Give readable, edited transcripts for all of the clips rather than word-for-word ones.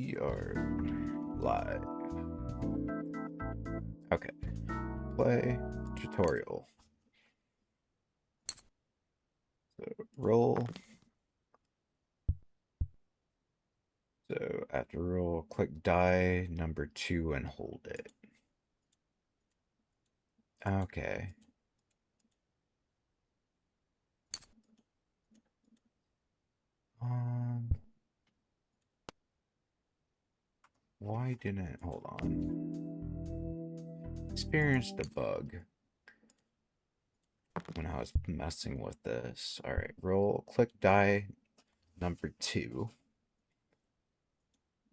We are live. Okay. Play tutorial. So roll. So after roll, click die number 2 and hold it. Okay. Why didn't hold on? Experienced a bug when I was messing with this. Alright, roll, click die number 2.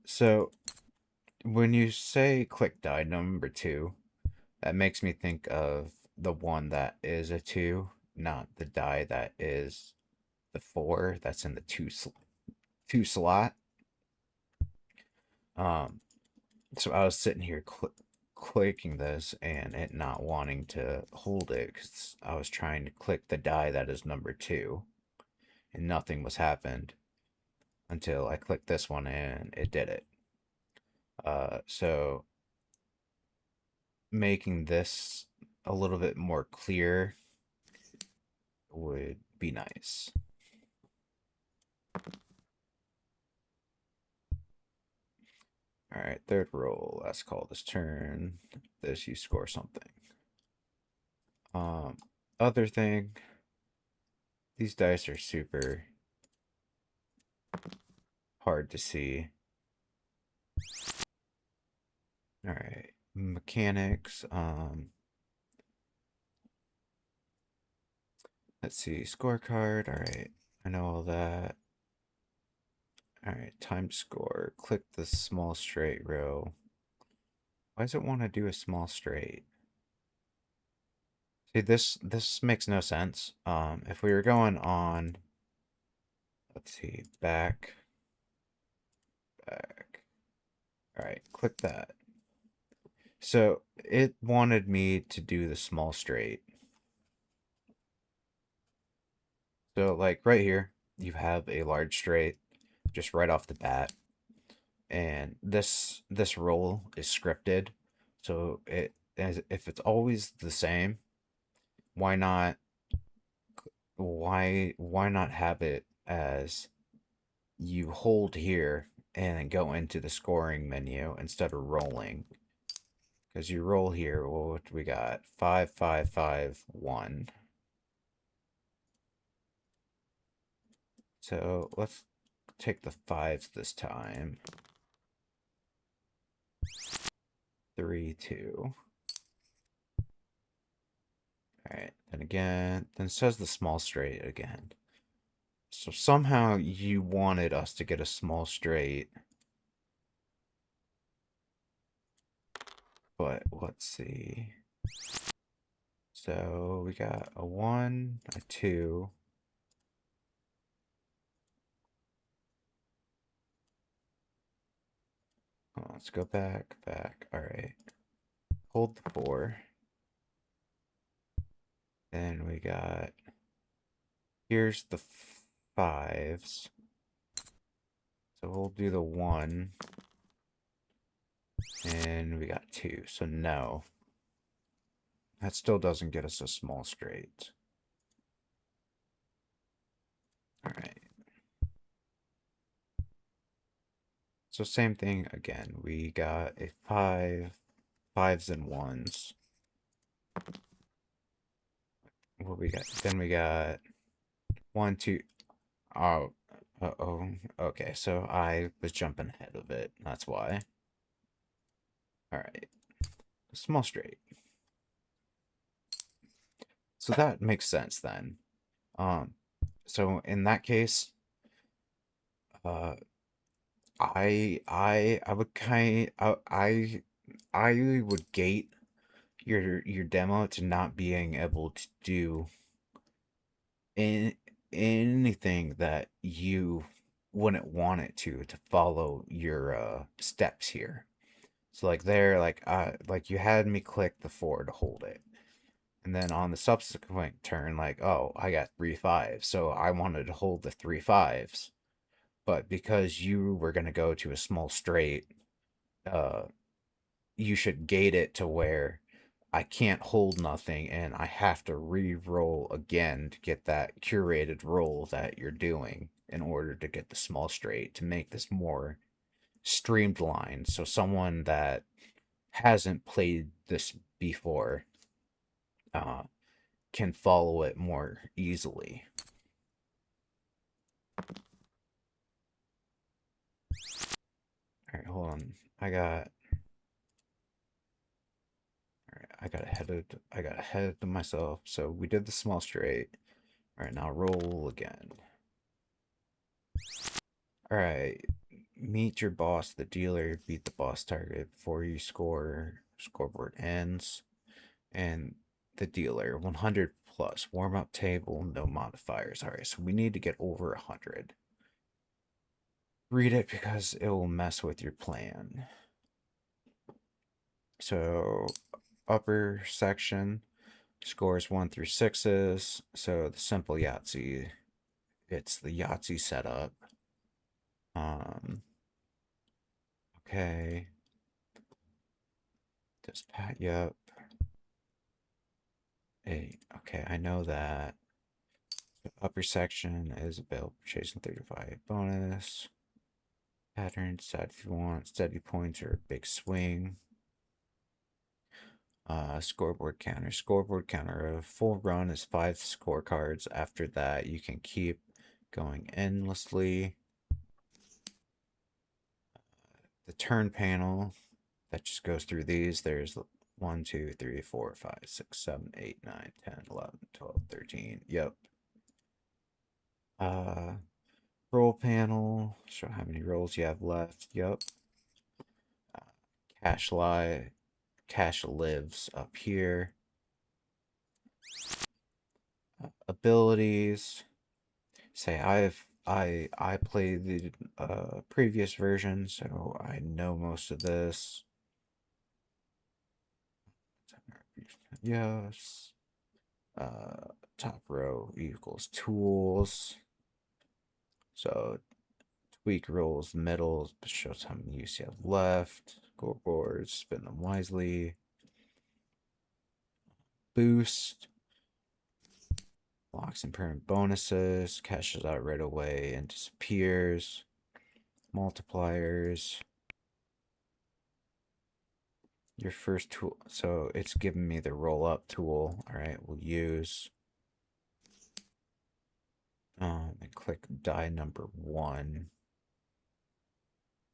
So when you say click die number 2, that makes me think of the one that is a 2, not the die that is the 4 that's in the 2 slot. So I was sitting here clicking this and it not wanting to hold it because I was trying to click the die that is number 2 and nothing was happened until I clicked this one and it did it. So making this a little bit more clear would be nice. All right, third roll. Let's call this turn. This you score something. Other thing. These dice are super hard to see. All right, mechanics. Let's see, scorecard. All right, I know all that. All right, time score. Click the small straight row. Why does it want to do a small straight? See, this makes no sense. If we were going on, let's see, back. All right, click that. So it wanted me to do the small straight. So like right here, you have a large straight just right off the bat. And this roll is scripted. So if it's always the same, why not have it as you hold here and go into the scoring menu instead of rolling? Because you roll here, well, what do we got? 5, 5, 5, 1. So let's take the 5s this time. 3, 2. Alright, then again, then it says the small straight again. So somehow you wanted us to get a small straight. But let's see. So we got a 1, a 2. Oh, let's go back. Alright. Hold the 4. Then we got, here's the 5s. So we'll do the 1. And we got 2. So no. That still doesn't get us a small straight. Alright. So same thing again. We got a 5, 5s and 1s. What we got? Then we got 1, 2. Oh, uh-oh. Okay, so I was jumping ahead of it. That's why. Alright. Small straight. So that makes sense then. So in that case, I would gate your demo to not being able to do anything that you wouldn't want it to follow your steps here. So like there, like you had me click the 4 to hold it. And then on the subsequent turn, like, oh, I got 3 5s. So I wanted to hold the 3 5s. but because you were going to go to a small straight, uh, you should gate it to where I can't hold nothing and I have to re-roll again to get that curated roll that you're doing in order to get the small straight to make this more streamlined. So someone that hasn't played this before uh, can follow it more easily. All right, hold on. I got ahead of myself. So we did the small straight. All right, now roll again. All right, meet your boss, the dealer. Beat the boss target before you score. Scoreboard ends, and the dealer 100 plus warm up table, no modifiers. All right, so we need to get over 100. Read it because it will mess with your plan. So upper section scores 1 through 6s. So the simple Yahtzee, it's the Yahtzee setup. Okay. Does Pat, yep. 8. Okay, I know that. The upper section is available for chasing 35 bonus. Pattern, decide if you want steady points or a big swing. Scoreboard counter. Scoreboard counter. A full run is 5 scorecards. After that, you can keep going endlessly. The turn panel that just goes through these. There's 1, 2, 3, 4, 5, 6, 7, 8, 9, 10, 11, 12, 13. Yep. Roll panel. Show how many rolls you have left. Yep. Cash lie. Cash lives up here. Abilities. Say I played the previous version, so I know most of this. Yes. Top row equals tools. So tweak rolls, middle shows how many use you have left. Scoreboards, spin them wisely. Boost. Locks and permanent bonuses. Cashes out right away and disappears. Multipliers. Your first tool. So it's giving me the roll up tool. All right, we'll use. And click die number 1.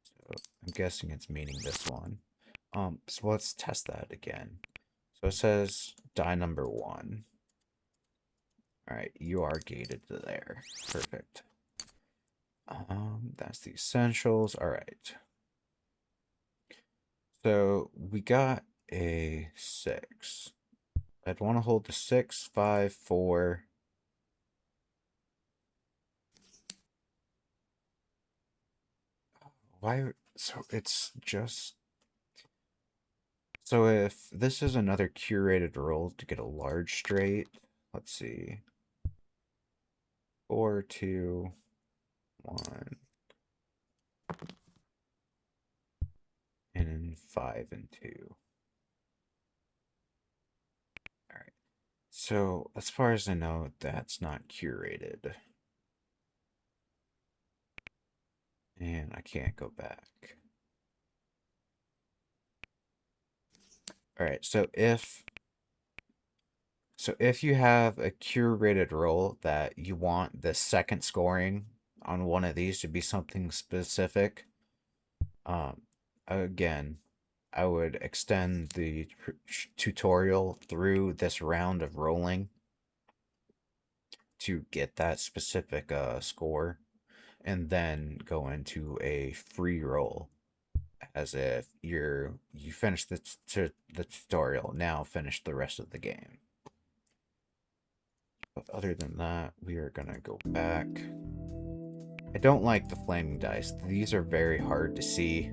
So I'm guessing it's meaning this one. So let's test that again. So it says die number 1. All right, you are gated to there. Perfect. That's the essentials. All right. So we got a 6. I'd want to hold the 6, 5, 4. Why? So it's just. So if this is another curated roll to get a large straight, let's see. 4, 2, 1. And then 5 and 2. All right. So as far as I know, that's not curated. And I can't go back. All right, so if you have a curated roll that you want the second scoring on one of these to be something specific, again, I would extend the tutorial through this round of rolling to get that specific score, and then go into a free roll as if you finished the tutorial, now finish the rest of the game. But other than that, we are gonna go back. I don't like the flaming dice. These are very hard to see.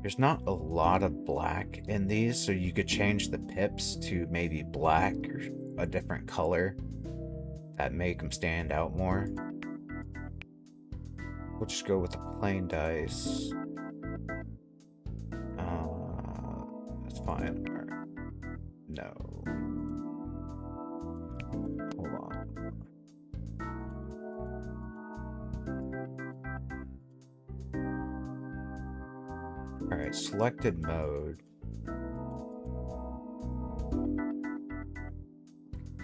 There's not a lot of black in these, so you could change the pips to maybe black or a different color that make them stand out more. We'll just go with the plain dice. That's fine. Alright. No. Hold on. Alright, selected mode.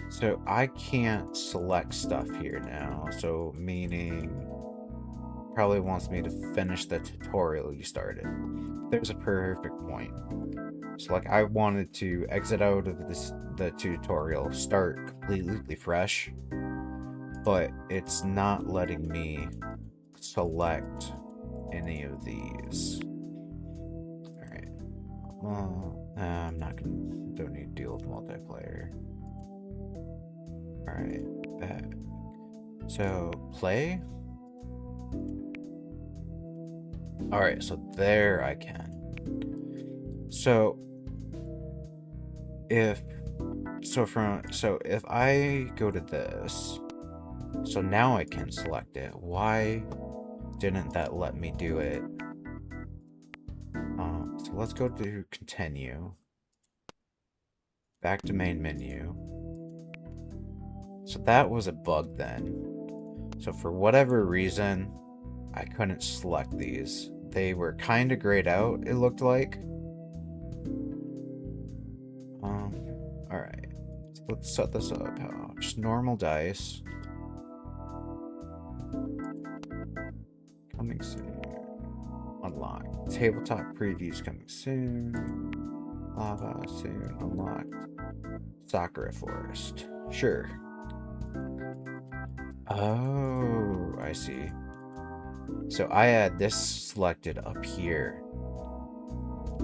So I can't select stuff here now, so meaning probably wants me to finish the tutorial you started. There's a perfect point. So like I wanted to exit out of the tutorial, start completely fresh, but it's not letting me select any of these. Alright. Well, I'm not gonna, don't need to deal with multiplayer. Alright, back. So, play? Alright, so there I can. So, if I go to this, so now I can select it. Why didn't that let me do it? So let's go to continue. Back to main menu. So that was a bug then. So for whatever reason, I couldn't select these. They were kind of grayed out, it looked like. Alright. So let's set this up. Just normal dice. Coming soon. Unlocked. Tabletop previews coming soon. Lava soon. Unlocked. Sakura Forest. Sure. Oh, I see. So I had this selected up here,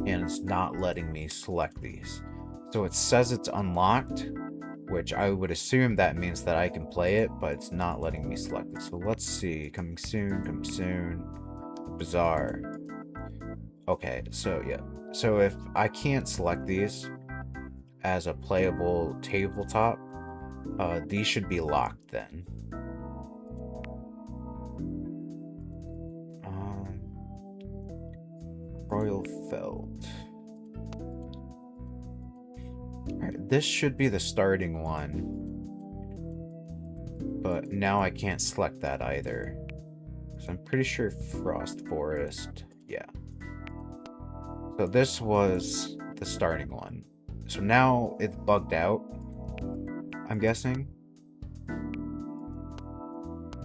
and it's not letting me select these. So it says it's unlocked, which I would assume that means that I can play it, but it's not letting me select it. So let's see. Coming soon, coming soon. Bizarre. Okay, so yeah. So if I can't select these as a playable tabletop, these should be locked then. Royal Felt. Alright, this should be the starting one. But now I can't select that either. So I'm pretty sure Frost Forest. Yeah. So this was the starting one. So now it's bugged out, I'm guessing.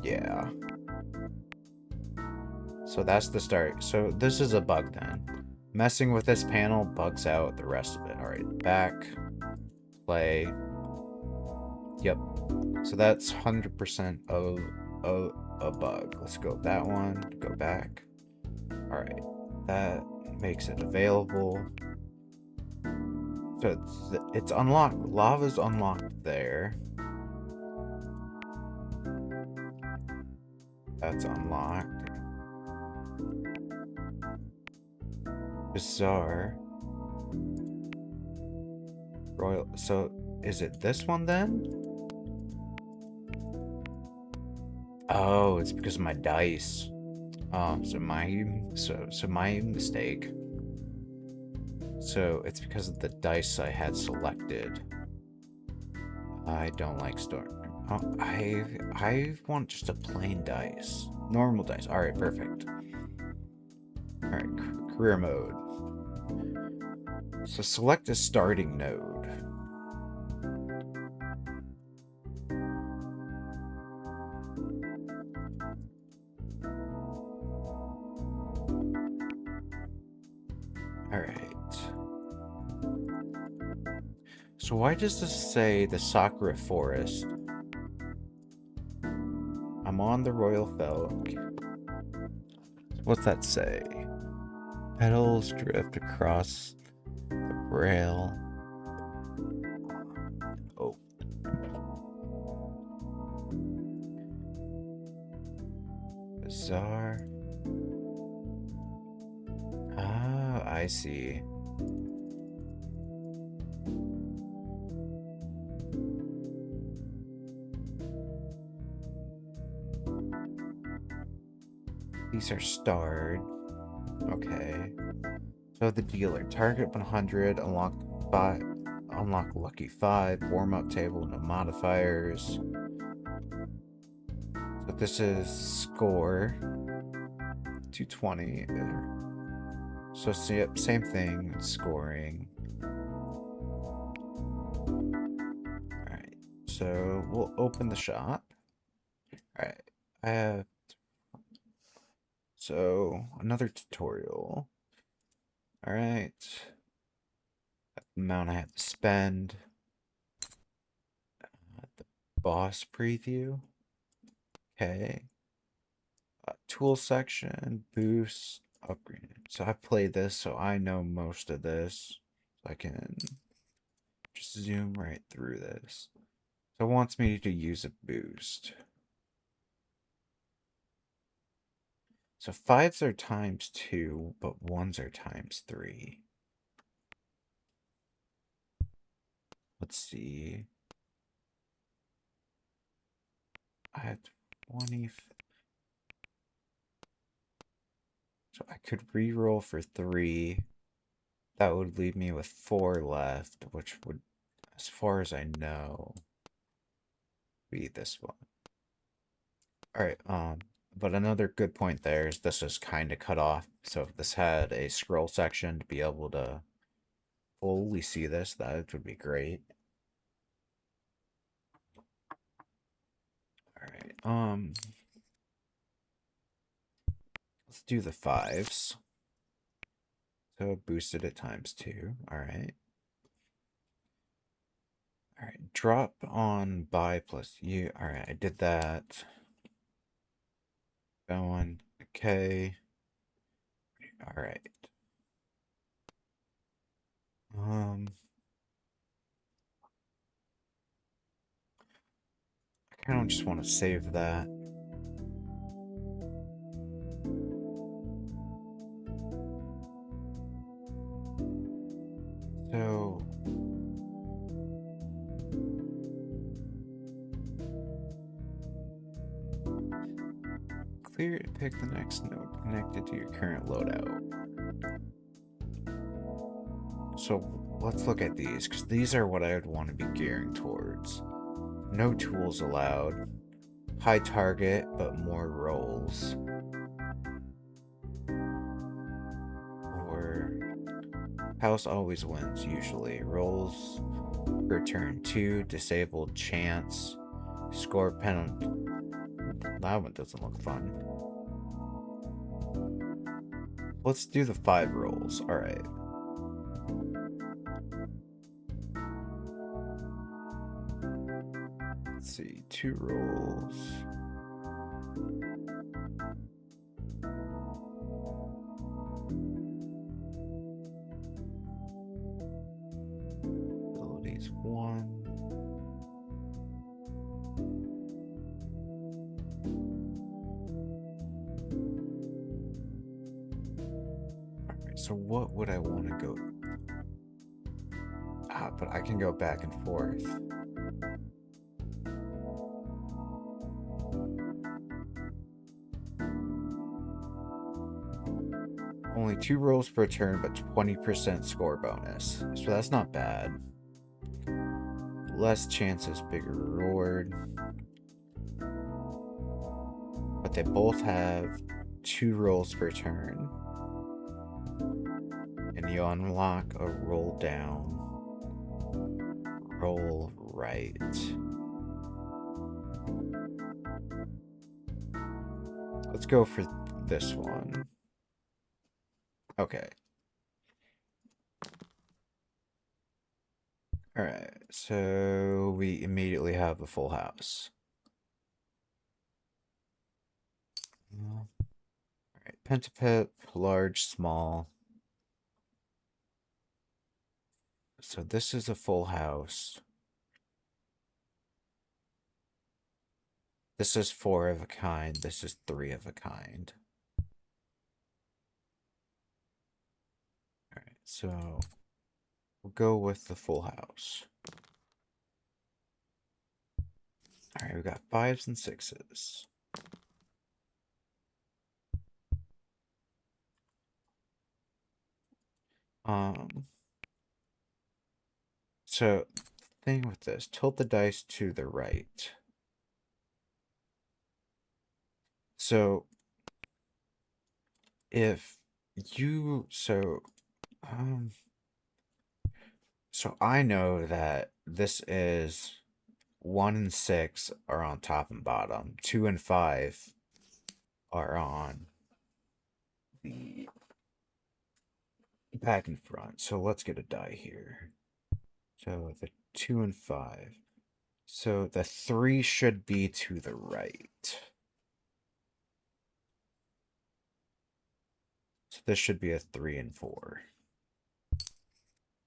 Yeah. So that's the start. So this is a bug then. Messing with this panel bugs out the rest of it. Alright, back. Play. Yep. So that's 100% of a bug. Let's go that one. Go back. Alright. That makes it available. So it's unlocked. Lava's unlocked there. That's unlocked. Bizarre. Royal. So is it this one then? Oh, it's because of my dice. So my mistake. So it's because of the dice I had selected. I don't like storm. Oh, I want just a plain dice. Normal dice. Alright, perfect. Alright, career mode. So select a starting node. Alright. So why does this say the Sakura Forest? I'm on the Royal Felt. What's that say? Petals drift across the rail. Oh. Bizarre. Ah, I see. These are starred. Okay. So the dealer, target 100, unlock 5, unlock lucky 5, warm-up table, no modifiers. So this is score 220. So same thing, scoring. Alright, so we'll open the shop. Alright, I have, so another tutorial. Alright, amount I have to spend. The boss preview. Okay. Tool section, boost, upgrade. So I played this, so I know most of this. So I can just zoom right through this. So it wants me to use a boost. So 5s are times 2, but 1s are times 3. Let's see. I have 20. So I could re-roll for 3. That would leave me with 4 left, which would, as far as I know, be this one. Alright, but another good point there is this is kind of cut off. So if this had a scroll section to be able to fully see this, that would be great. Alright, let's do the 5s. So boosted at times 2. Alright. Alright, drop on buy plus you. Alright, I did that. Going. Okay. Alright. I kind of just want to save that. So clear to pick the next node connected to your current loadout. So let's look at these, because these are what I would want to be gearing towards. No tools allowed. High target, but more rolls. Or house always wins, usually. Rolls per turn 2, disabled chance, score penalty. That one doesn't look fun. Let's do the 5 rolls. Alright. Let's see, 2 rolls. Abilities 1. Alright, so what would I want to go? But I can go back and forth. Only 2 rolls per turn, but 20% score bonus. So that's not bad. Less chances, bigger reward. But they both have 2 rolls per turn. And you unlock a roll down. Roll right. Let's go for this one. Okay. Alright, so we immediately have a full house. Alright, Pentapip, large, small. So this is a full house. This is 4 of a kind. This is 3 of a kind. Alright, so we'll go with the full house. Alright, we got 5s and 6s. Um, so thing with this, tilt the dice to the right. So if you um so I know that this is 1 and 6 are on top and bottom. 2 and 5 are on the back and front. So let's get a die here. So the 2 and 5. So the 3 should be to the right. So this should be a 3 and 4.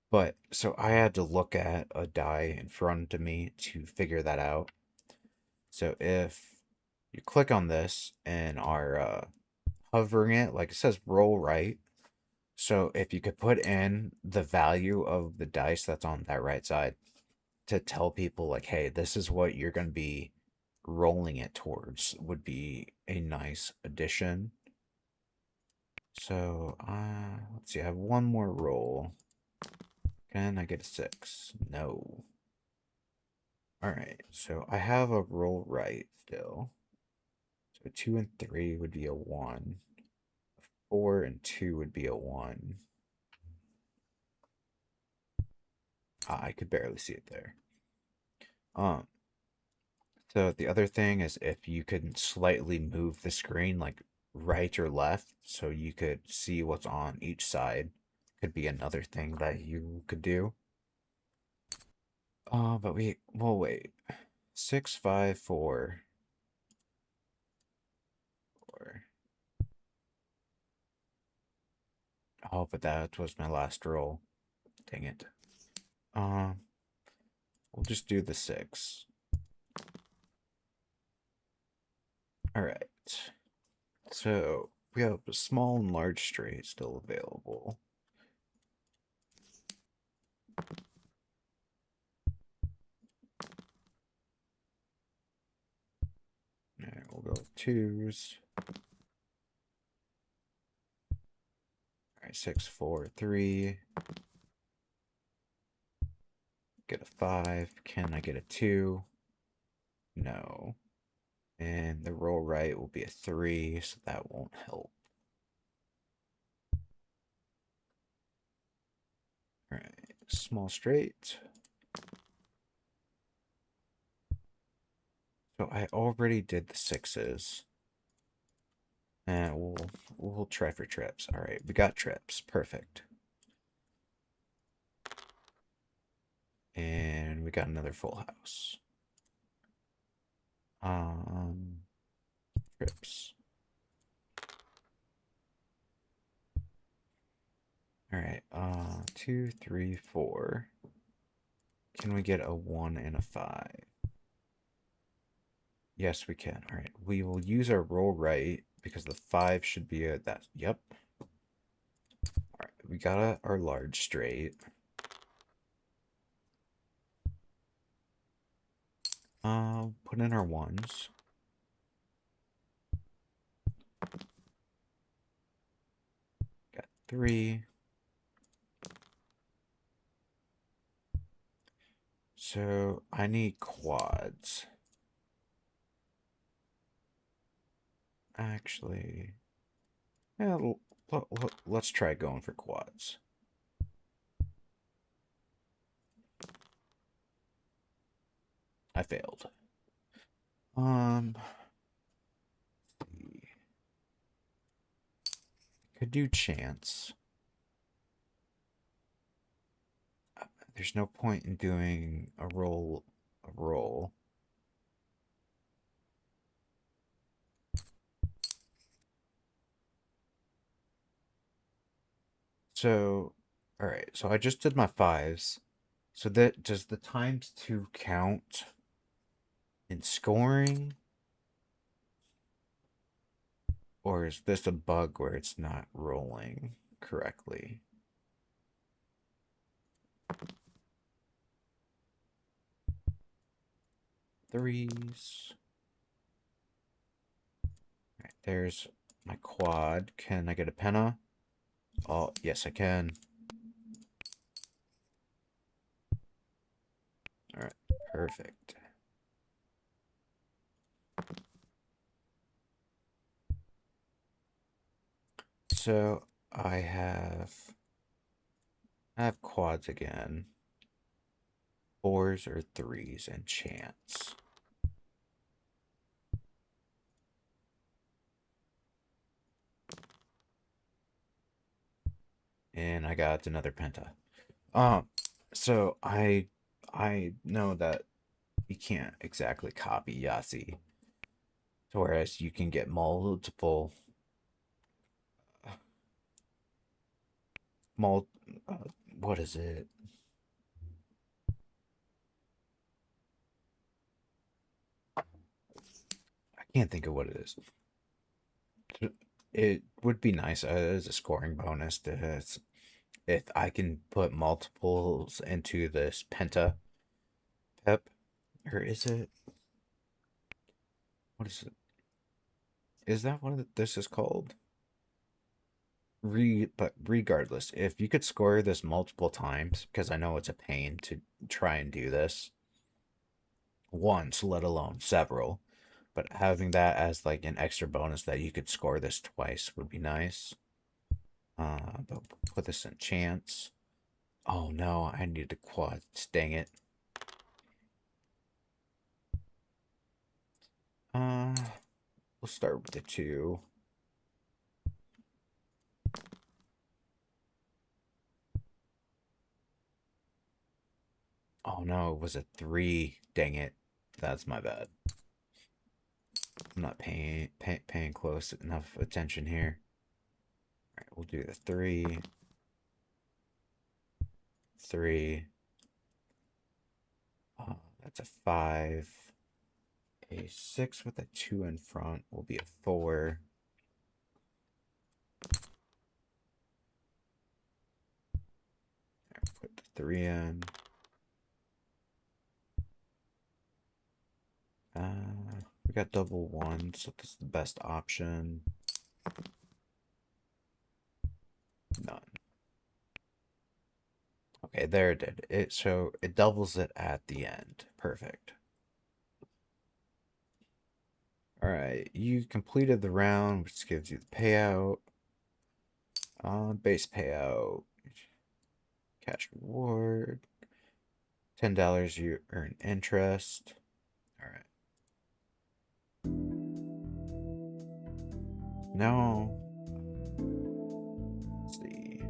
But so I had to look at a die in front of me to figure that out. So if you click on this and are hovering it, like it says roll right. So if you could put in the value of the dice that's on that right side to tell people like, hey, this is what you're going to be rolling it towards would be a nice addition. So let's see, I have one more roll. Can I get a 6? No. Alright, so I have a roll right still. So 2 and 3 would be a 1. 4 and 2 would be a 1. I could barely see it there. Um, so the other thing is if you could slightly move the screen like right or left so you could see what's on each side could be another thing that you could do. But we'll wait. 6, 5, 4, 4. Oh, but that was my last roll. Dang it. Um, we'll just do the 6. All right. So we have a small and large straight still available. All right, we'll go with 2s. All right, 6, 4, 3. Get a 5. Can I get a 2? No. And the roll right will be a 3, so that won't help. All right, small straight. So I already did the 6s. And we'll try for trips. All right, we got trips. Perfect. And we got another full house. Trips. All right, 2, 3, 4. Can we get a 1 and a 5? Yes, we can. All right, we will use our roll right because the 5 should be a that. Yep. All right, we got our large straight. Put in our 1s. Got 3. So I need quads. Actually, yeah, let's try going for quads. I failed. Could do chance. There's no point in doing a roll. So, all right. So I just did my 5s. So that does the times 2 count in scoring? Or is this a bug where it's not rolling correctly? Threes. All right, there's my quad. Can I get a penna? Oh, yes, I can. Perfect. So I have quads again, fours or threes, and chance. And I got another penta. Um, so I know that you can't exactly copy Yahtzee, whereas you can get multiple mul uh, what is it? I can't think of what it is. It would be nice as a scoring bonus to if I can put multiples into this penta pep, or is it? What is it? Is that what this is called? But regardless, if you could score this multiple times, because I know it's a pain to try and do this once, let alone several, but having that as like an extra bonus that you could score this twice would be nice. But put this in chance. Oh no, I need to quad. Dang it. Uh, we'll start with the two. Oh no, it was a three. Dang it. That's my bad. I'm not paying close enough attention here. All right, we'll do the three, three. That's a five. A six with a two in front will be a four. Put the three in. We got double one, so this is the best option. None. Okay, there it did. So it doubles it at the end. Perfect. All right, you completed the round, which gives you the payout. Base payout, cash reward, $10 you earn interest. All right. Now, let's see.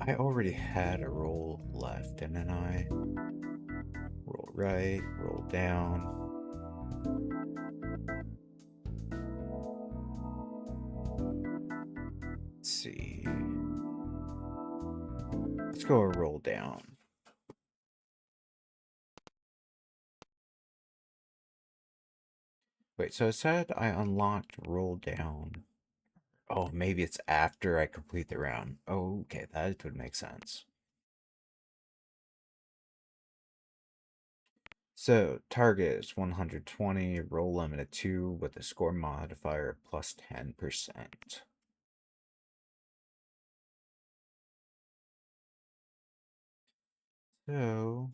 I already had a roll left, didn't I? Roll right, roll down. Let's see. Let's go a roll down. Wait, so it said I unlocked roll down. Oh, maybe it's after I complete the round. Oh, okay, that would make sense. So, target is 120, roll limit of 2 with a score modifier of plus 10%. So,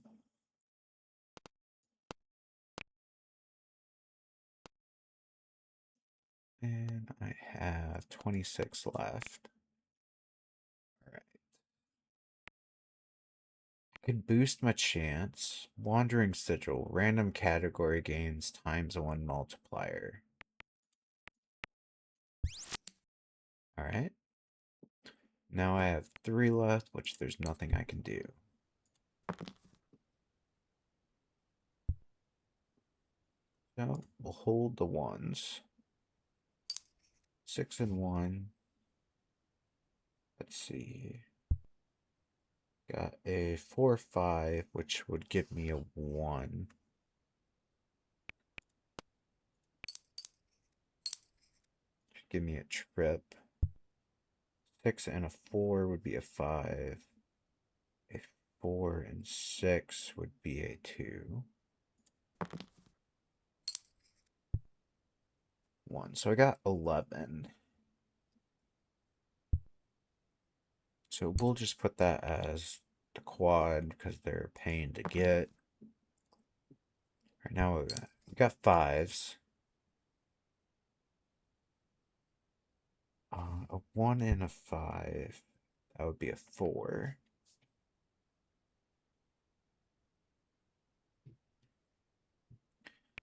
and I have 26 left. All right. I could boost my chance. Wandering Sigil, random category gains times 1 multiplier. All right. Now I have 3 left, which there's nothing I can do. So we'll hold the ones. 6 and 1. Let's see. Got a 4, 5, which would give me a 1. Should give me a trip. 6 and a 4 would be a 5. A 4 and 6 would be a 2. 1. So I got 11. So we'll just put that as the quad because they're a pain to get. Right now we got fives. A 1 and a 5. That would be a 4.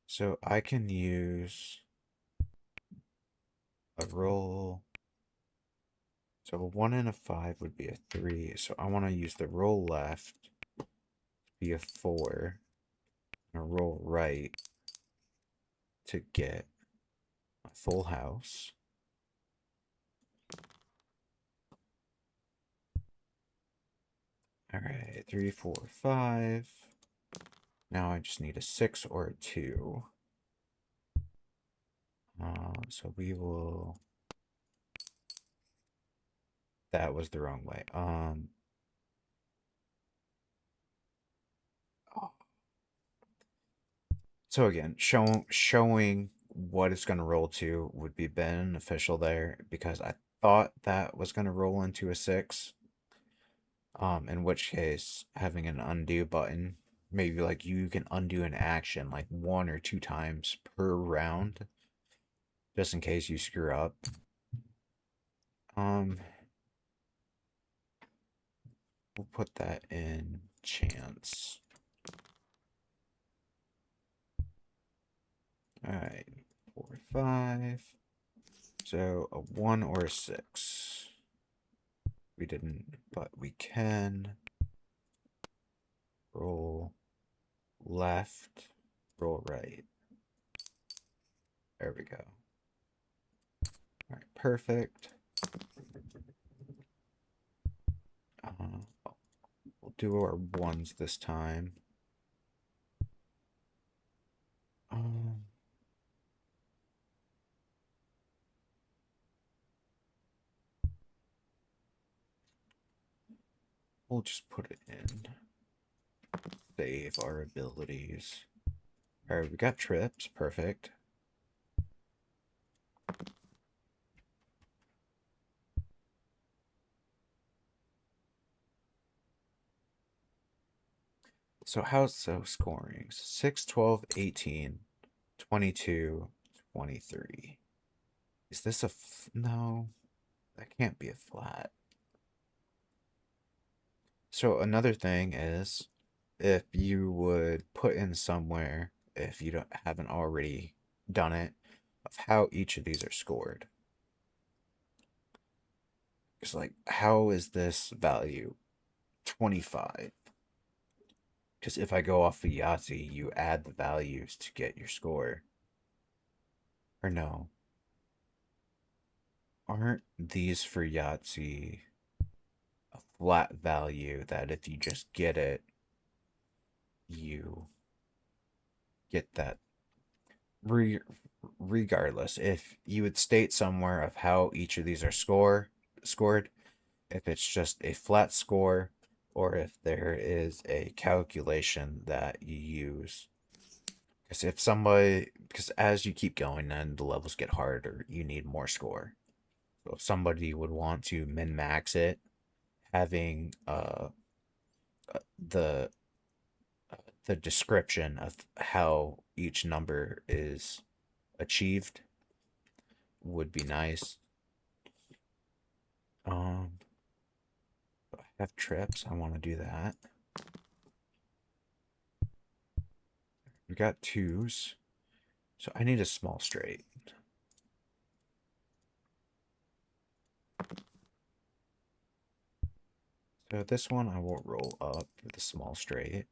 So I can use a roll. So a 1 and a 5 would be a 3. So I want to use the roll left to be a 4. And a roll right to get a full house. Alright, 3, 4, 5. Now I just need a 6 or a 2. So we will... That was the wrong way. So again, showing what it's going to roll to would be beneficial there because I thought that was going to roll into a 6. In which case, having an undo button, maybe like you can undo an action like 1 or 2 times per round, just in case you screw up. We'll put that in chance. Alright, 4, 5. So a 1 or a 6. We didn't, but we can. Roll left, roll right. There we go. Alright, perfect. We'll do our 1s this time. We'll just put it in. Save our abilities. Alright, we got trips. Perfect. So how's so scoring? 6, 12, 18, 22, 23. Is this a... No, that can't be a flat. So another thing is, if you would put in somewhere, if you haven't already done it, of how each of these are scored. It's like, how is this value 25? Because if I go off of Yahtzee, you add the values to get your score. Or no. Aren't these for Yahtzee a flat value that if you just get it, you get that? Regardless, if you would state somewhere of how each of these are scored, if it's just a flat score, or if there is a calculation that you use. Because as you keep going, then the levels get harder. You need more score. So if somebody would want to min max it, having the the description of how each number is achieved would be nice. I have trips. I want to do that. We got 2s. So I need a small straight. So this one I will roll up with a small straight.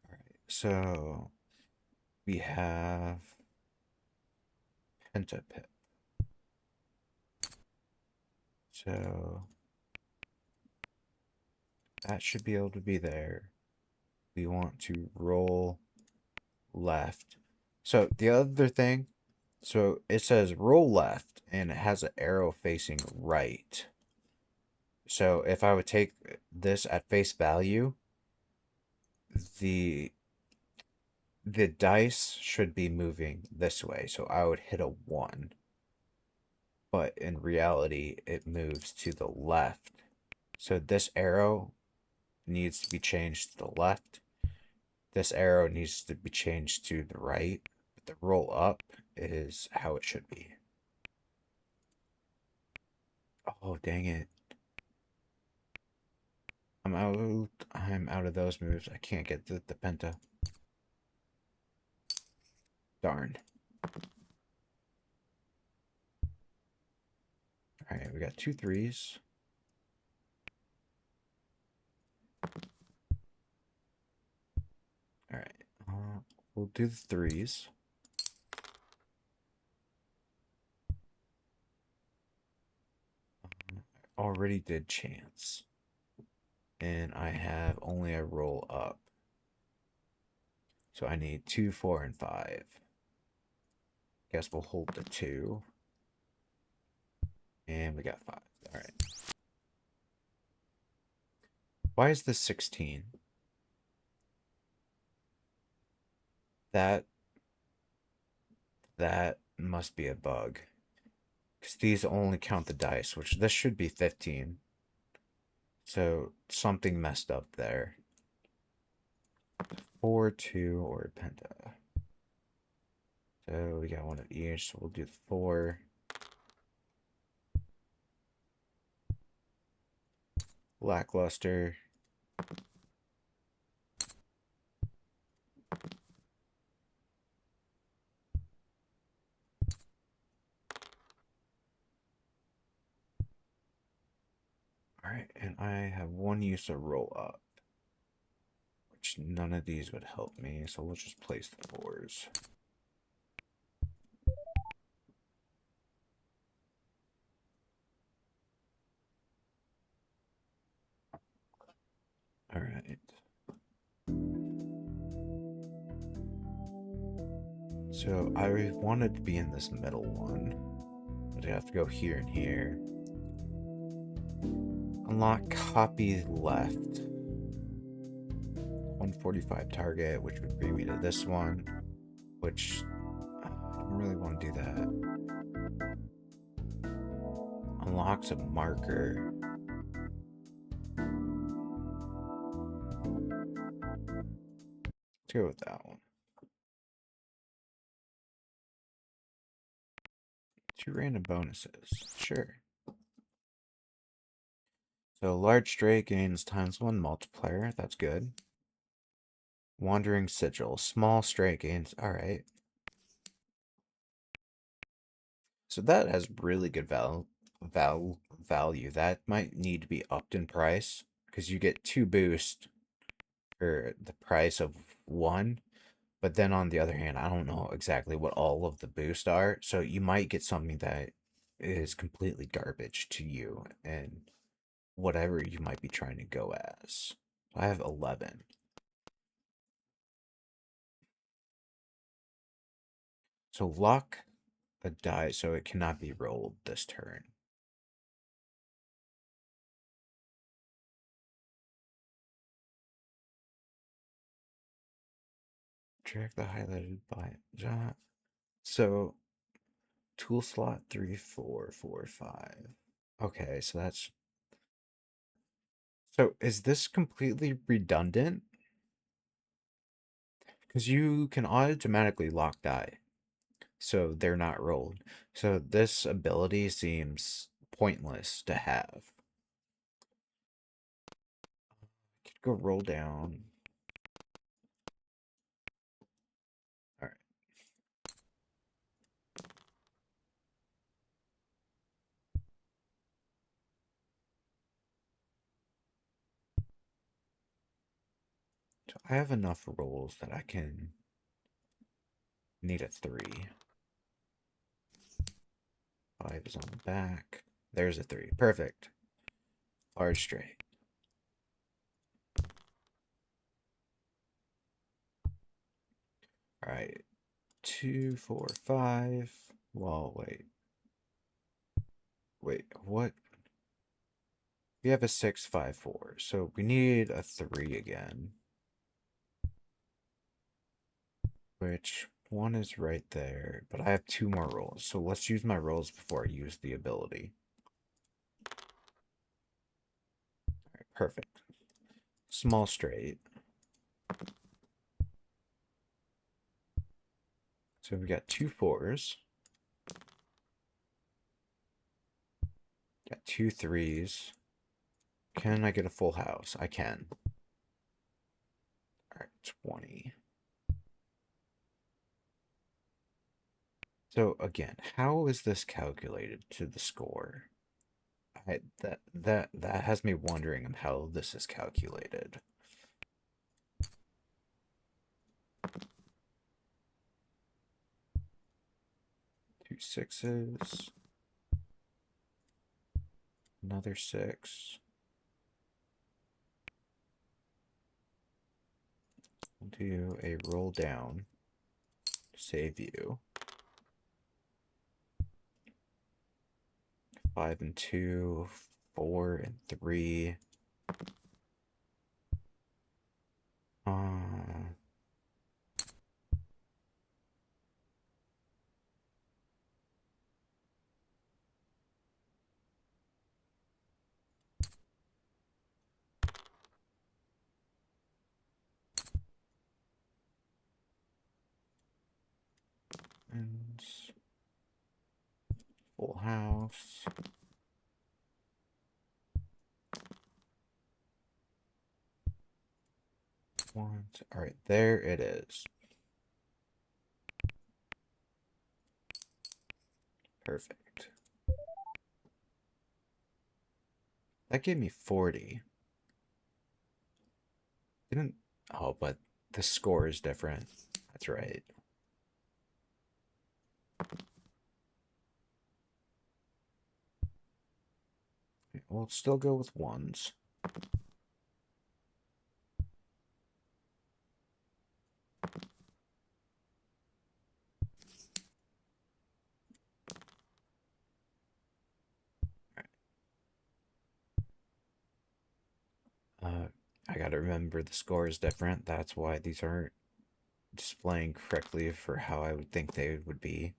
Alright, so we have Pentapip. So that should be able to be there. We want to roll left. So the other thing, so it says roll left and it has an arrow facing right. So if I would take this at face value, the the dice should be moving this way, so I would hit a 1. But in reality, it moves to the left. So this arrow needs to be changed to the left. This arrow needs to be changed to the right. But the roll up is how it should be. Oh, dang it. I'm out of those moves. I can't get the penta. Darn. Alright, we got 2 3s. Alright. We'll do the 3s. Already did chance. And I have only a roll up. So I need 2, 4, and 5. Guess we'll hold the 2. And we got 5. Alright. Why is this 16? That must be a bug. Because these only count the dice, which this should be 15. So something messed up there. 4, 2, or penta. So we got one of each, so we'll do the 4. Lackluster. Alright, and I have one use of roll up, which none of these would help me, so we'll just place the 4s. Alright. So I wanted to be in this middle one, but I have to go here and here. Unlock copy left. 145 target, which would bring me to this one, which I don't really want to do that. Unlocks a marker. Let's go with that one. 2 random bonuses. Sure. So large stray gains ×1 multiplier. That's good. Wandering sigil. Small stray gains. Alright. So that has really good value. That might need to be upped in price because you get 2 boosts for the price of 1. But then on the other hand, I don't know exactly what all of the boosts are. So you might get something that is completely garbage to you and whatever you might be trying to go as. I have 11. So lock a die so it cannot be rolled this turn. Track the highlighted by so tool slot 3, 4, 4, 5. Okay, so that's so is this completely redundant? Because you can automatically lock die, so they're not rolled. So this ability seems pointless to have. Could go roll down. All right. So I have enough rolls that I can need a 3. 5 is on the back. There's a 3. Perfect. Large straight. All right. 2, 4, 5. Well, wait. Wait, what? We have a 6, 5, 4. So we need a 3 again. which one is right there, but I have 2 more rolls, so let's use my rolls before I use the ability. All right, perfect. Small straight. So we got 2 4s. Got 2 3s. Can I get a full house? I can. All right, 20. So again, how is this calculated to the score? That has me wondering on how this is calculated. 2 6s. Another 6. We'll do a roll down to save you. 5 and 2, 4 and 3. And full house. One. All right, there it is. Perfect. That gave me 40. Didn't. Oh, but the score is different. That's right. We'll still go with ones. I gotta remember the score is different. That's why these aren't displaying correctly for how I would think they would be.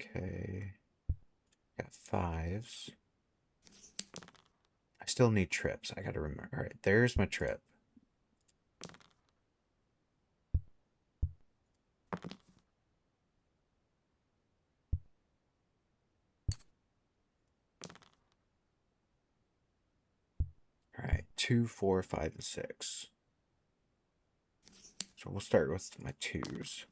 Okay. Got 5s. I still need trips. I gotta remember. All right, there's my trip. All right, 2, 4, 5, and 6. So we'll start with my 2s.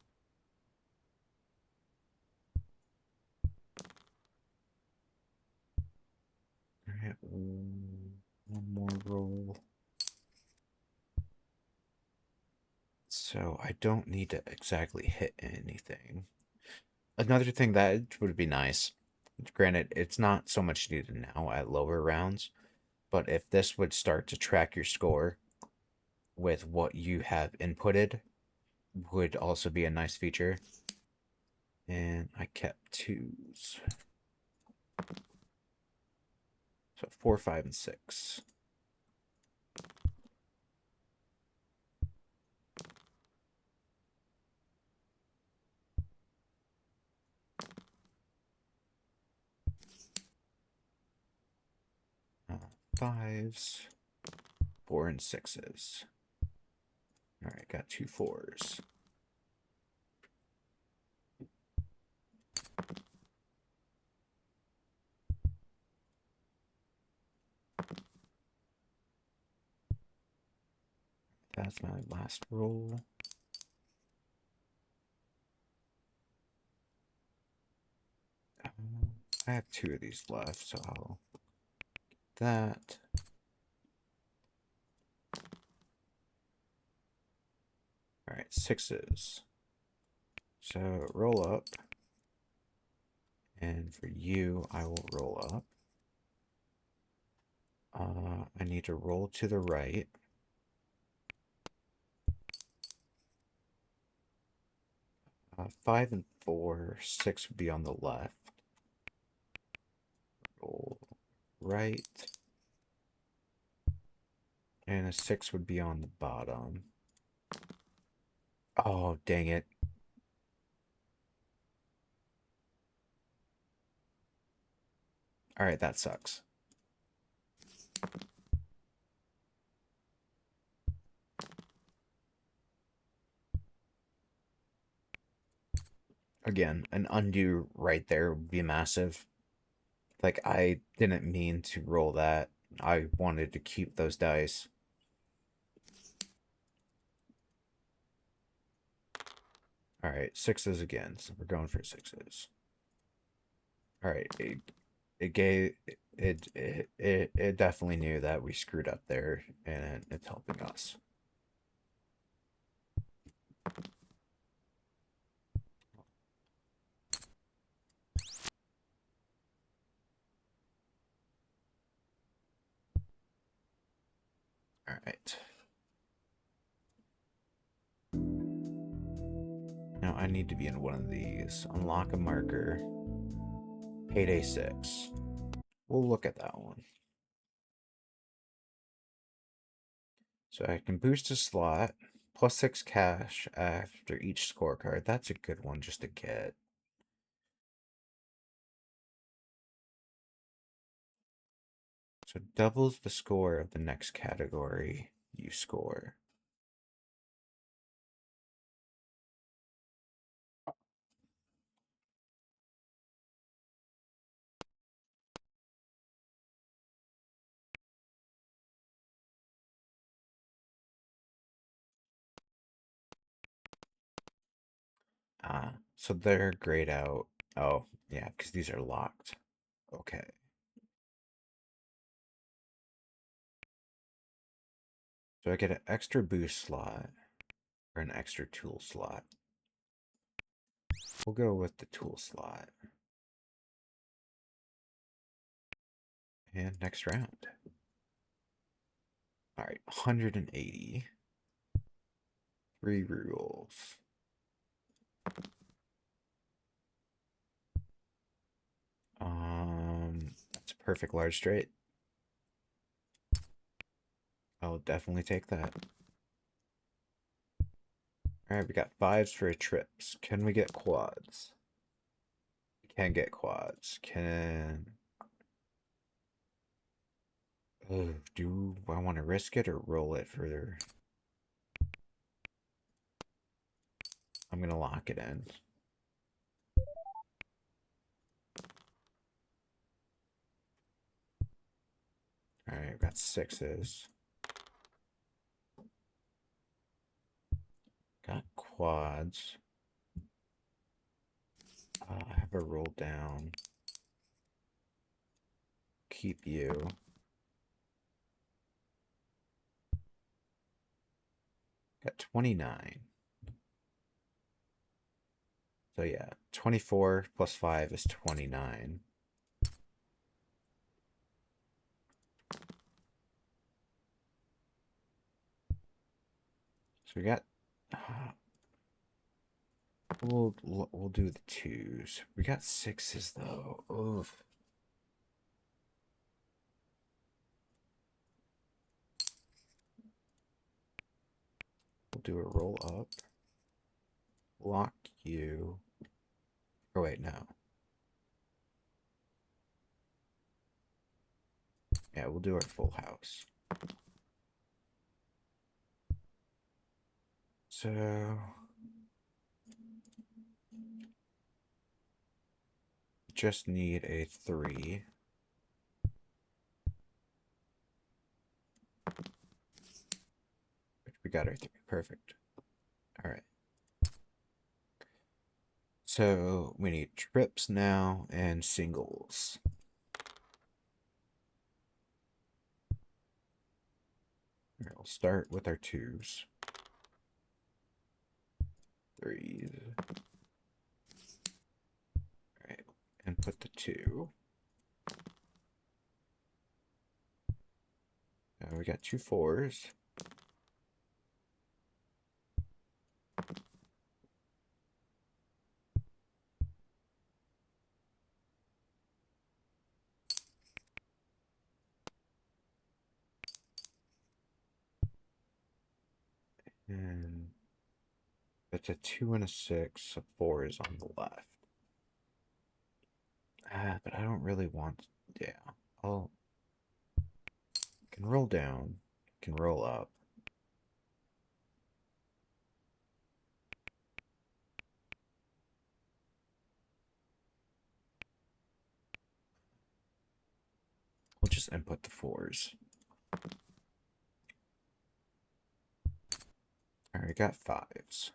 All right, one more roll. So I don't need to exactly hit anything. Another thing that would be nice, granted, it's not so much needed now at lower rounds, but if this would start to track your score with what you have inputted, would also be a nice feature. And I kept 2s. So 4, 5, and 6. Uh, 5s, 4 and 6s. All right, got 2 4s. That's my last roll. I have 2 of these left, so I'll get that. All right, 6s. So roll up. And for you, I will roll up. I need to roll to the right. 5 and 4. 6 would be on the left. Roll right. And a 6 would be on the bottom. Oh, dang it. Alright, that sucks. Again, an undo right there would be massive. Like, I didn't mean to roll that. I wanted to keep those dice. Alright, sixes again. So we're going for sixes. Alright, it definitely knew that we screwed up there, and it's helping us. Alright. Now I need to be in one of these. Unlock a marker. Payday 6. We'll look at that one. So I can boost a slot. Plus 6 cash after each scorecard. That's a good one just to get. So doubles the score of the next category you score. So they're grayed out. Oh, yeah, because these are locked. Okay. So I get an extra boost slot or an extra tool slot. We'll go with the tool slot. And next round. All right, 180. 3 rules. That's a perfect large straight. I'll definitely take that. All right, we got 5s for trips. Can we get quads? We can get quads. Oh, do I want to risk it or roll it further? I'm gonna lock it in. All right, I've got 6s. Got quads. I have a roll down. Keep you. Got 29. So yeah, 24 plus 5 is 29. So we got we'll do the 2s. We got 6s though. Oof. We'll do a roll up. Lock you. Oh wait, no. Yeah, we'll do our full house. So just need a 3. We got our 3. Perfect. All right. So we need trips now and singles. All right, we'll start with our 2s. 3s. All right, and put the 2. We got 2 4s. It's a 2 and a 6. A 4 is on the left. But I don't really want. Yeah. I'll. Can roll down. Can roll up. We'll just input the 4s. Alright, got 5s.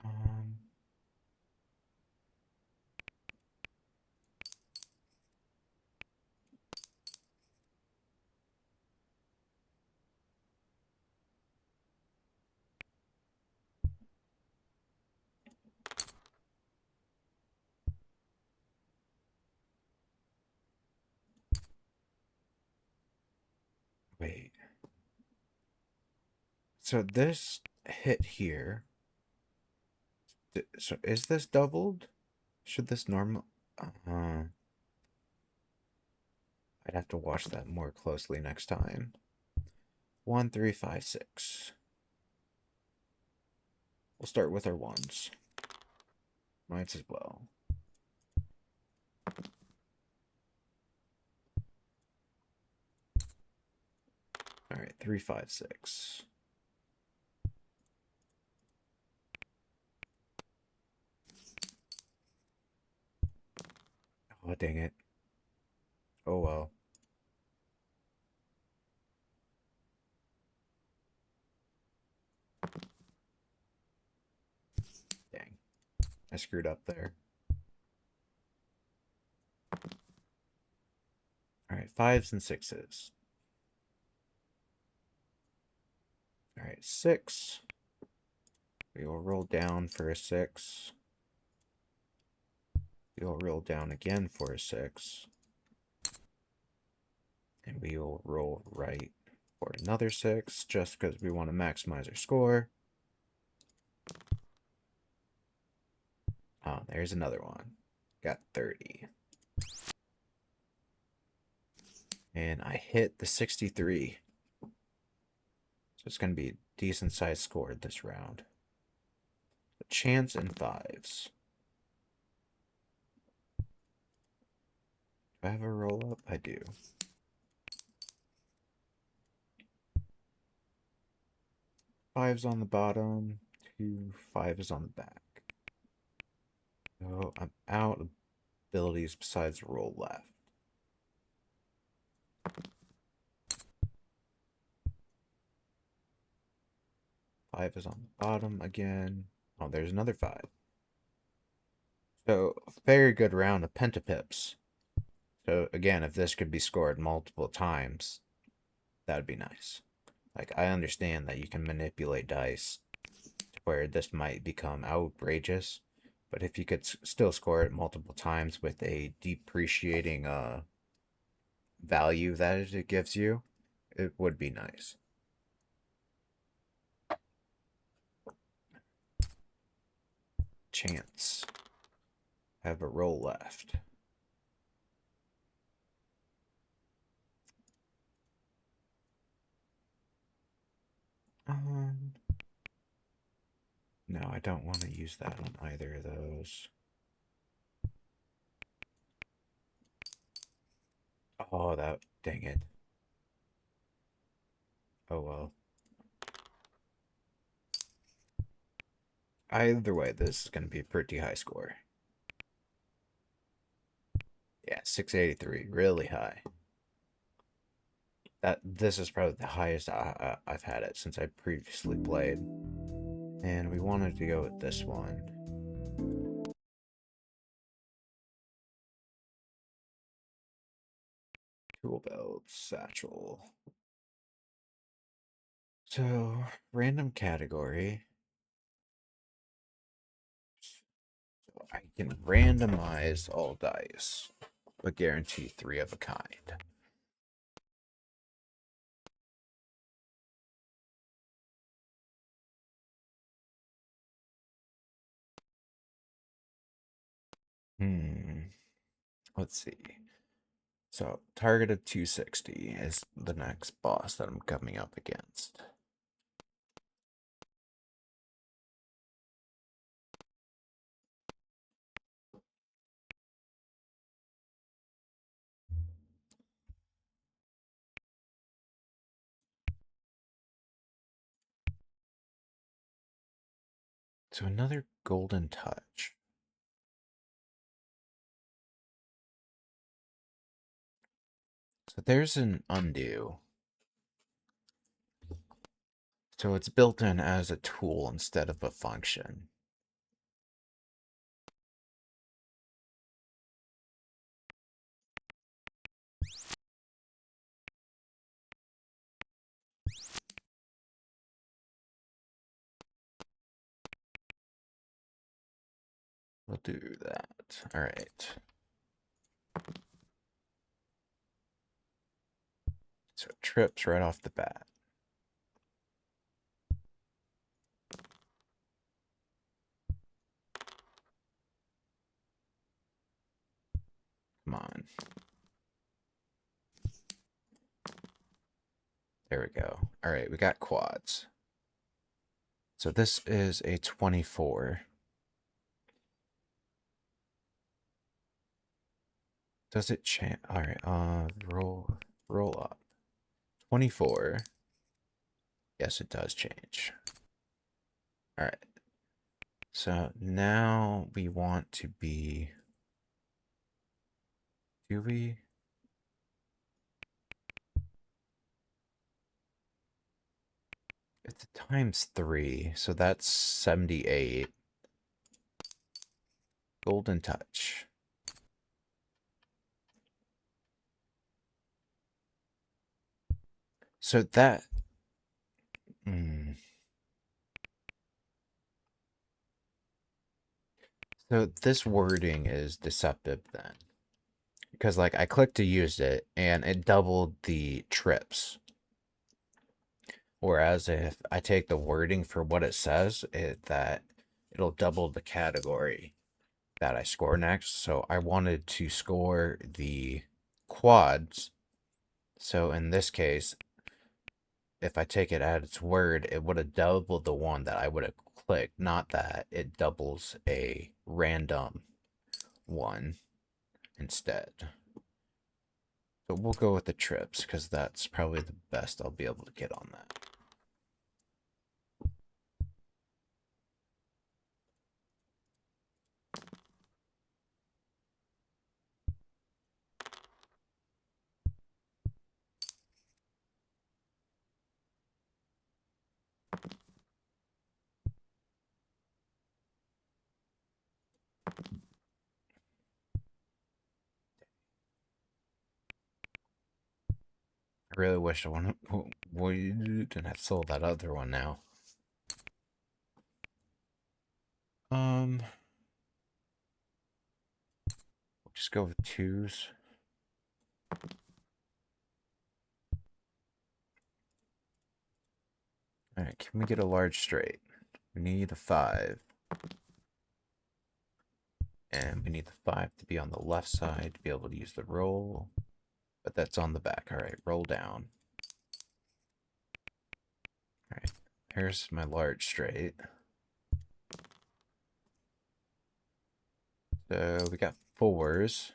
Um, Wait. So this hit here. So is this doubled? Should this normal? I'd have to watch that more closely next time. 1, 3, 5, 6. We'll start with our 1s. Might as well. Alright, 3, 5, 6. Oh, dang it. Oh well. Dang. I screwed up there. Alright, 5s and 6s. Alright, 6. We will roll down for a 6. We will roll down again for a 6. And we will roll right for another 6, just because we want to maximize our score. Oh, there's another one. Got 30. And I hit the 63. So it's going to be a decent sized score this round. A chance in 5s. Do I have a roll up? I do. 5s on the bottom, 2 5s on the back. So I'm out of abilities besides roll left. Five is on the bottom again. Oh, there's another 5. So, very good round of pentapips. So, again, if this could be scored multiple times, that would be nice. Like, I understand that you can manipulate dice to where this might become outrageous, but if you could still score it multiple times with a depreciating value that it gives you, it would be nice. Chance. Have a roll left. No, I don't want to use that on either of those. Oh, that, dang it. Oh well. Either way, this is going to be a pretty high score. Yeah, 683, really high. This is probably the highest I've had it since I previously played. And we wanted to go with this one. Tool belt, satchel. So, random category. So I can randomize all dice, but guarantee 3 of a kind. Let's see. So, target of 260 is the next boss that I'm coming up against. So, another golden touch. So, there's an undo. So, it's built in as a tool instead of a function. We'll do that. All right. So, it trips right off the bat. Come on. There we go. All right, we got quads. So this is a 24. Does it change? All right, roll up. 24. Yes, it does change. All right. So now we want to be, do we? It's times 3, so that's 78. Golden touch. So that, so this wording is deceptive then. Because like I clicked to use it and it doubled the trips. Whereas if I take the wording for what it says, that it'll double the category that I score next. So I wanted to score the quads. So in this case, if I take it at its word, it would have doubled the one that I would have clicked, not that it doubles a random one instead. So we'll go with the trips because that's probably the best I'll be able to get on that. I really wish we didn't have sold that other one now. We'll just go with 2s. All right, can we get a large straight? We need a 5. And we need the 5 to be on the left side to be able to use the roll. But that's on the back. All right, roll down. All right, here's my large straight. So we got 4s.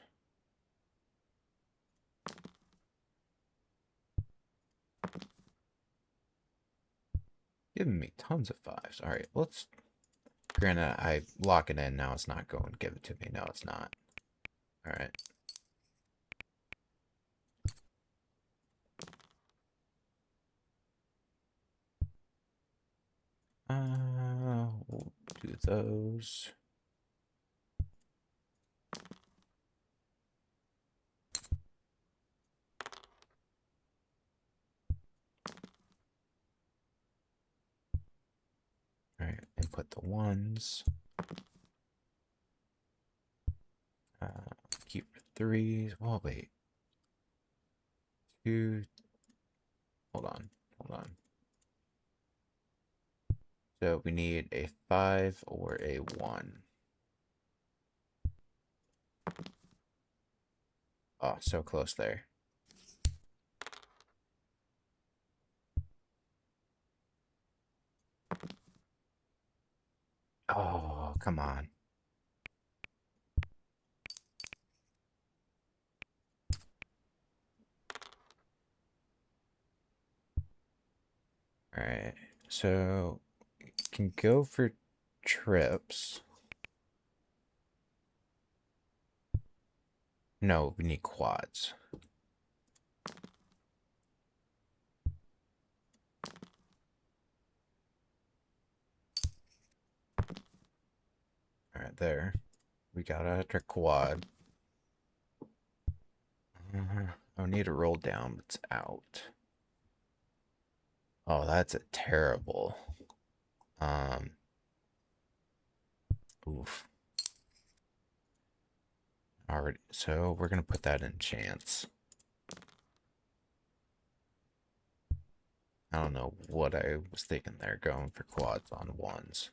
Giving me tons of 5s. All right, let's... Granted, I lock it in. Now it's not going to give it to me. No, it's not. All right. We'll do those. All right, input the 1s. Keep 3s. Oh, wait. 2. Hold on. So we need a 5 or a 1. Oh, so close there. Oh, come on. All right. So, can go for trips. No, we need quads. All right, there. We got a quad. I need to roll down, but it's out. Oh, that's a terrible. Um, oof. Already, so we're gonna put that in chance. I don't know what I was thinking there, going for quads on ones.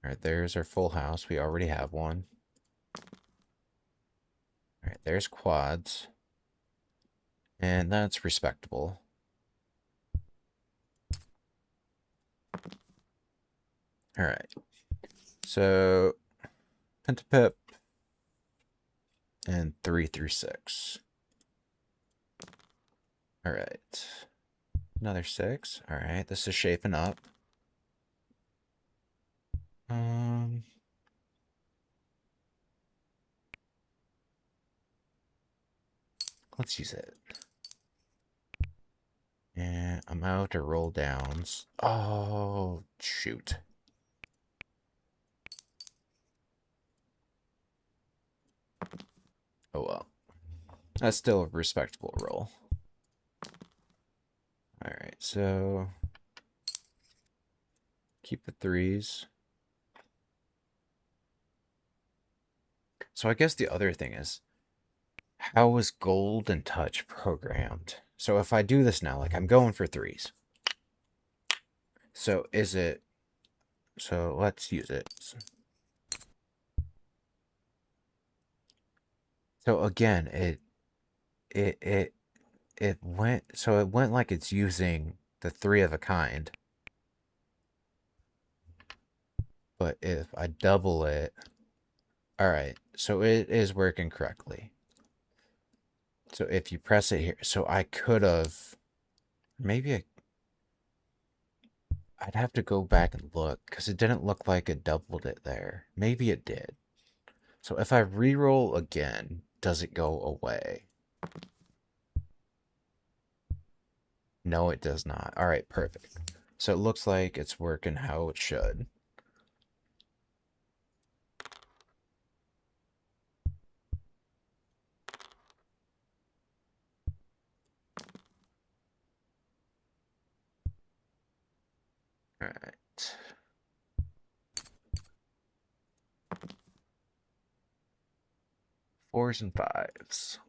All right, there's our full house. We already have one. All right, there's quads. And that's respectable. All right. So, Pentapip and 3 through 6. All right. Another 6. All right, this is shaping up. Um, let's use it. And I'm out to roll downs. Oh, shoot. Oh well. That's still a respectable roll. Alright, so keep the 3s. So I guess the other thing is, how is gold and touch programmed? So if I do this now, like I'm going for 3s. So is it, so let's use it. So again, it, it, it went like it's using the 3 of a kind. But if I double it, all right, so it is working correctly. So if you press it here, so I could have, maybe I'd have to go back and look because it didn't look like it doubled it there. Maybe it did. So if I re-roll again, does it go away? No, it does not. All right, perfect. So it looks like it's working how it should. All right. Fours and fives.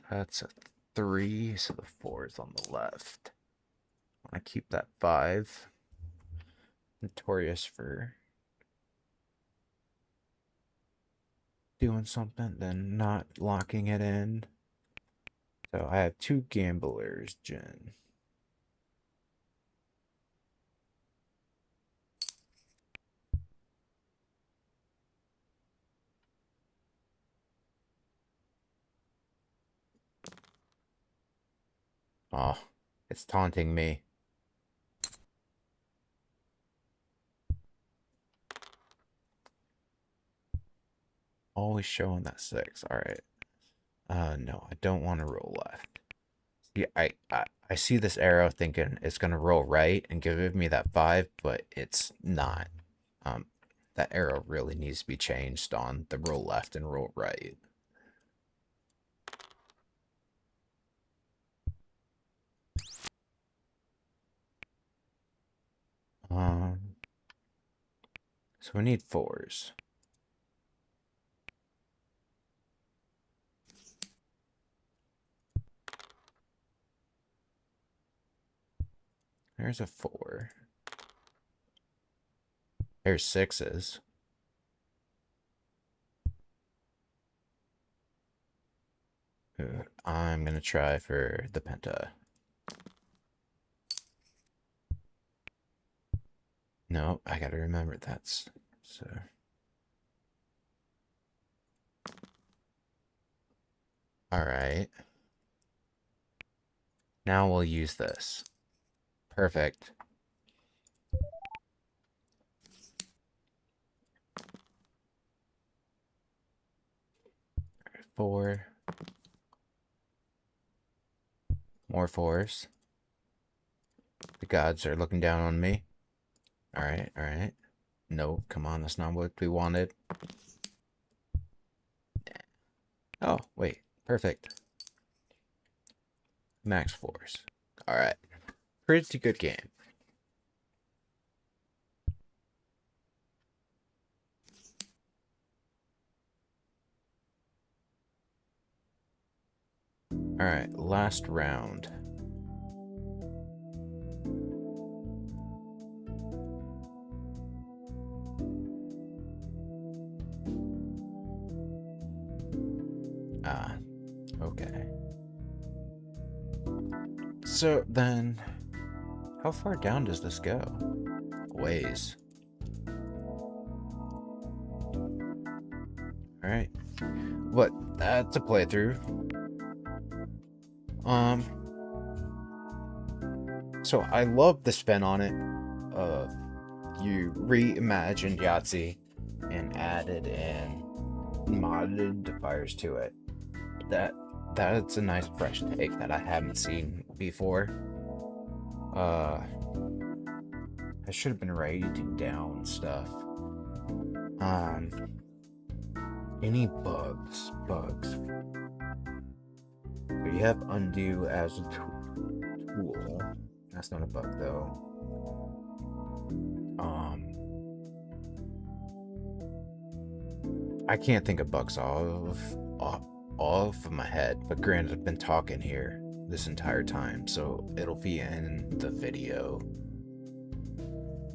That's a 3, so the 4 is on the left. I keep that 5. Notorious for doing something, then not locking it in. So I have 2 gamblers, Jen. Oh, it's taunting me. Always showing that 6. All right. No, I don't want to roll left. Yeah, I see this arrow thinking it's gonna roll right and give me that 5, but it's not. Um, that arrow really needs to be changed on the roll left and roll right. Um, so we need 4s. There's a 4. There's sixes. I'm gonna try for the penta. No, I gotta remember that's so. All right. Now we'll use this. Perfect. Four. More fours. The gods are looking down on me. All right, all right. No, come on, that's not what we wanted. Oh, wait. Perfect. Max fours. All right. Pretty good game. All right, last round. Ah, okay. So then, how far down does this go? Ways. All right. But that's a playthrough. So I love the spin on it. You reimagined Yahtzee and added in modded fires to it. That's a nice fresh take that I haven't seen before. I should have been writing down stuff. Any bugs? Bugs. So you have undo as a tool. That's not a bug though. I can't think of bugs off of my head, but granted, I've been talking here this entire time, so it'll be in the video.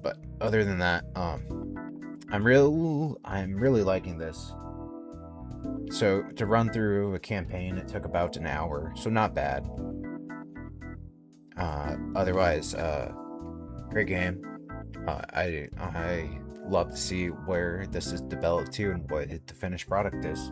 But other than that, I'm really liking this. So to run through a campaign, it took about an hour, so not bad. Otherwise, great game. I love to see where this is developed to and what the finished product is.